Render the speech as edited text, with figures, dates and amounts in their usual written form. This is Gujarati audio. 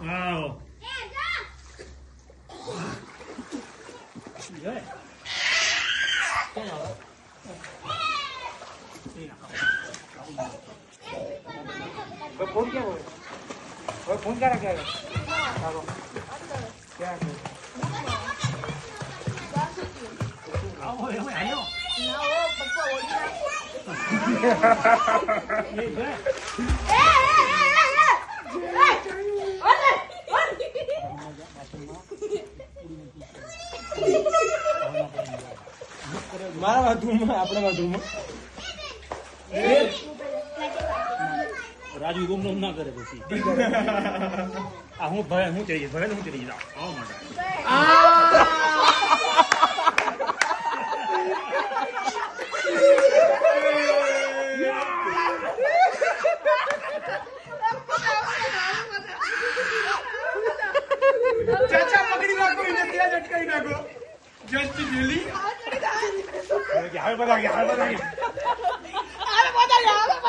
વાવ फोन क्या बोले फोन क्या रखा है क्या આવો એમાં આયો ના ઓ પપ્પા ઓડી એ બે મારા બાથરૂમમાં આપણા બાથરૂમમાં રાજુ ગુમ ના કરે પછી આ હું ભય હું ચડી ભય હું ચડી જાવ આવો માટે ચાચા પકડી નાખો એને ત્યાં લટકાઈ નાખો જસ્ટ જેલી હાલ બધા